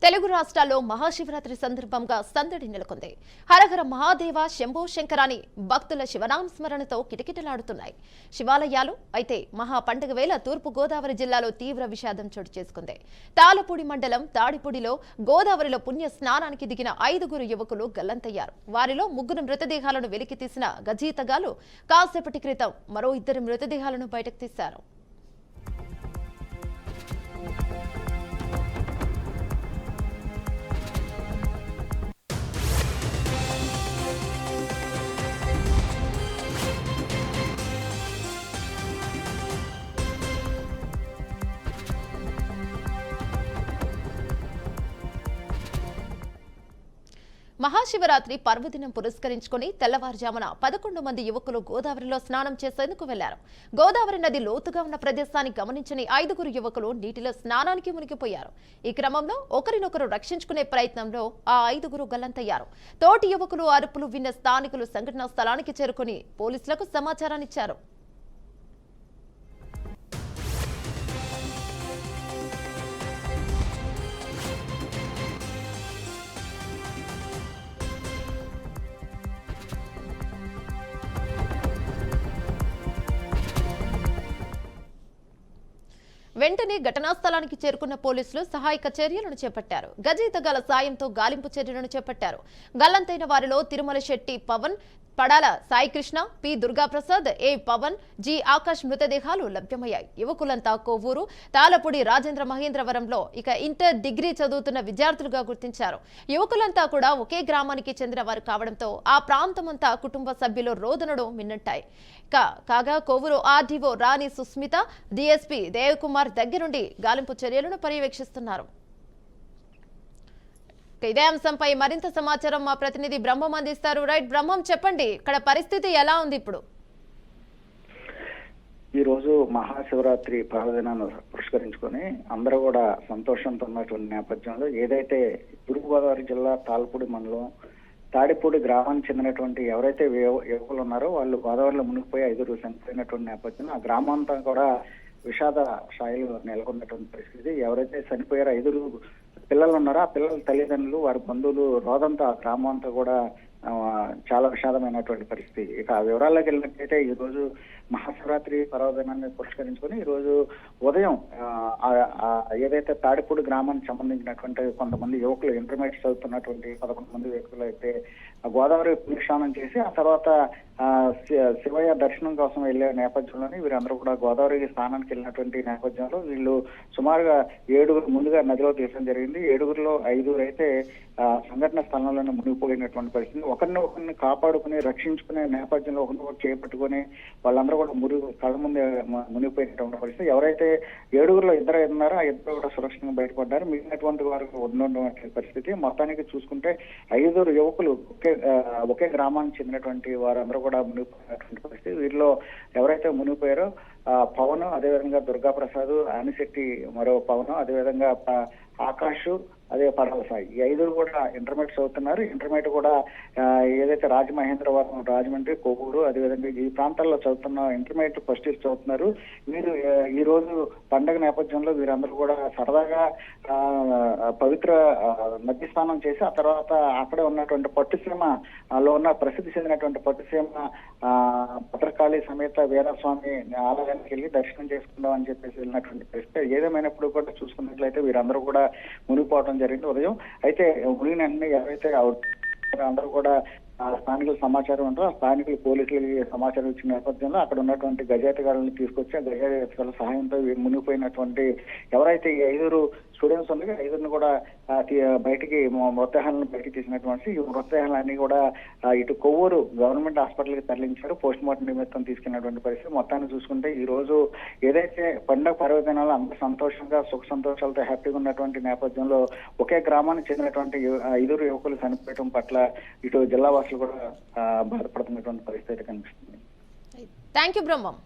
తెలుగు రాష్ట్రాల్లో మహాశివరాత్రి సందర్భంగా సందడి నెలకొంది. హరహర మహాదేవ శంభో శంకరాని భక్తుల శివనామ స్మరణతో కిటకిటలాడుతున్నాయి శివాలయాలు. అయితే మహా పండుగ వేళ తూర్పు గోదావరి జిల్లాలో తీవ్ర విషాదం చోటు చేసుకుంది. తాళపూడి మండలం తాడిపూడిలో గోదావరిలో పుణ్య స్నానానికి దిగిన 5 యువకులు గల్లంతయ్యారు. వారిలో 3 మృతదేహాలను వెలికి తీసిన గజీతగాలు కాసేపటి క్రితం మరో 2 మృతదేహాలను బయటకు తీశారు. మహాశివరాత్రి పర్వదినం పురస్కరించుకుని తెల్లవారుజామున 11 మంది యువకులు గోదావరిలో స్నానం చేసేందుకు వెళ్లారు. గోదావరి నది లోతుగా ఉన్న ప్రదేశాన్ని గమనించని 5 యువకులు నీటిలో స్నానానికి మునిగిపోయారు. ఈ క్రమంలో ఒకరినొకరు రక్షించుకునే ప్రయత్నంలో ఆ 5 గల్లంతయ్యారు. తోటి యువకులు అరుపులు విన్న స్థానికులు సంఘటనా స్థలానికి చేరుకుని పోలీసులకు సమాచారాన్నిచ్చారు. వెంటనే ఘటనా స్థలానికి చేరుకున్న పోలీసులు సహాయక చర్యలను చేపట్టారు. గజయితగాల సాయంతో గాలింపు చర్యలను చేపట్టారు. గల్లంతైన వారిలో తిరుమల శెట్టి పవన్, పడాల సాయికృష్ణ, పి దుర్గాప్రసాద్, ఏ పవన్, జి ఆకాష్ మృతదేహాలు లభ్యమయ్యాయి. యువకులంతా కొవ్వూరు, తాళపూడి, రాజేంద్ర మహేంద్రవరంలో ఇంటర్ డిగ్రీ చదువుతున్న విద్యార్థులుగా గుర్తించారు. యువకులంతా కూడా ఒకే గ్రామానికి చెందిన వారు కావడంతో ఆ ప్రాంతమంతా కుటుంబ సభ్యులు రోదనలు మిన్నంటాయి. కాగా కొవ్వూరు ఆర్డీఓ రాణి సుస్మిత, డీఎస్పీ దేవకుమార్ దగ్గరుండి గాలింపు చర్యలను పర్యవేక్షిస్తున్నారు. ఇదే అంశంపై మరింత సమాచారం మా ప్రతినిధి బ్రహ్మం అందిస్తారు. రైట్ బ్రహ్మం, చెప్పండి, ఇక్కడ పరిస్థితి ఎలా ఉంది ఇప్పుడు? ఈ రోజు మహాశివరాత్రి పర్వదినాన్ని పురస్కరించుకొని అందరూ కూడా సంతోషంతో ఉన్నటువంటి నేపథ్యంలో ఏదైతే తూర్పుగోదావరి జిల్లా తాళపూడి మండలం తాడిపూడి గ్రామానికి చెందినటువంటి ఎవరైతే యువకులు ఉన్నారో వాళ్ళు గోదావరిలో మునిగిపోయి 5 చనిపోయినటువంటి నేపథ్యంలో ఆ గ్రామాంతా కూడా విషాద స్థాయిలో నెలకొన్నటువంటి పరిస్థితి. ఎవరైతే చనిపోయారో 5 పిల్లలు ఉన్నారో ఆ పిల్లల తల్లిదండ్రులు, వారి బంధువులు రోదంతా ఆ గ్రామం అంతా కూడా చాలా విషాదమైనటువంటి పరిస్థితి. ఇక ఆ వివరాల్లోకి వెళ్ళినట్టయితే ఈ రోజు మహాశివరాత్రి పర్వదినాన్ని పురస్కరించుకొని ఈ రోజు ఉదయం ఏదైతే తాడిపూడి గ్రామానికి సంబంధించినటువంటి కొంతమంది యువకులు ఇంటర్మీడియట్ చదువుతున్నటువంటి 11 మంది వ్యక్తులు అయితే గోదావరి పుణ్యస్నానం చేసి ఆ తర్వాత శివయ్య దర్శనం కోసం వెళ్లే నేపథ్యంలోనే వీరందరూ కూడా గోదావరి స్నానానికి వెళ్ళినటువంటి నేపథ్యంలో వీళ్ళు సుమారుగా 7 ముందుగా నదిలో తీయడం జరిగింది. 7లో 5 అయితే సంఘటన స్థలంలోనే మునిగిపోయినటువంటి పరిస్థితి. ఒకరిని కాపాడుకుని రక్షించుకునే నేపథ్యంలో ఒకరిని చేపట్టుకుని వాళ్ళందరూ కూడా కళ్ళ ముందే మునిగిపోయినటువంటి పరిస్థితి. ఎవరైతే 7లో 2 ఉన్నారో ఆ 2 కూడా సురక్షితంగా బయటపడ్డారు. మిగిలినటువంటి వారికి ఉన్నటువంటి పరిస్థితి. మొత్తానికి చూసుకుంటే 5 యువకులు ఒకే గ్రామానికి చెందినటువంటి వారందరూ కూడా మునిగిపోయినటువంటి పరిస్థితి. వీరిలో ఎవరైతే మునిగిపోయారో పవన్, అదేవిధంగా దుర్గాప్రసాద్, ఆనిశెట్టి మరో పవన్, అదేవిధంగా ఆకాష్, అదే పడాల సాయి, ఈ 5 కూడా ఇంటర్మీడియట్ చదువుతున్నారు. ఇంటర్మీడియట్ కూడా ఏదైతే రాజమహేంద్రవరం, రాజమండ్రి, కొవ్వూరు అదేవిధంగా ఈ ప్రాంతాల్లో చదువుతున్న ఇంటర్మీడియట్ ఫస్ట్ ఇయర్ చదువుతున్నారు. వీరు ఈ రోజు పండగ నేపథ్యంలో వీరందరూ కూడా సరదాగా పవిత్ర నది స్నానం చేసి ఆ తర్వాత అక్కడే ఉన్నటువంటి పట్టుసీమలో ఉన్న ప్రసిద్ధి చెందినటువంటి పట్టుసీమ భద్రకాళి సమేత వీరస్వామి ఆలయానికి వెళ్ళి దర్శనం చేసుకుందాం అని చెప్పేసి వెళ్ళినటువంటి పరిస్థితి. ఏదేమైనప్పుడు కూడా చూసుకున్నట్లయితే వీరందరూ కూడా మునిగిపోవడం జరిగింది ఉదయం. అయితే మునిగిన వెంటనే ఎవరైతే అందరూ కూడా స్థానికుల సమాచారం ఉంటారో ఆ స్థానికులు పోలీసులకి సమాచారం ఇచ్చిన నేపథ్యంలో అక్కడ ఉన్నటువంటి గజేతగాళ్ళని తీసుకొచ్చి ఆ గజేతగాళ్ళ సహాయంతో మునిగిపోయినటువంటి ఎవరైతే ఈ 5 స్టూడెంట్స్ ఉన్నాయో 5 కూడా బయటికి మృతదేహాలను బయటికి తీసినటువంటి ఈ మృతదేహాలన్నీ కూడా ఇటు కొవ్వూరు గవర్నమెంట్ హాస్పిటల్కి తరలించారు. పోస్ట్ మార్టం నిమిత్తం తీసుకున్నటువంటి పరిస్థితి. మొత్తాన్ని చూసుకుంటే ఈ రోజు ఏదైతే పండుగ పర్వదినాలు అంత సంతోషంగా సుఖ సంతోషాలతో హ్యాపీగా ఉన్నటువంటి నేపథ్యంలో ఒకే గ్రామానికి చెందినటువంటి 5 యువకులు చనిపోయడం పట్ల ఇటు జిల్లా వాసులు కూడా బాధపడుతున్నటువంటి పరిస్థితి కనిపిస్తుంది. Thank you Brahmam.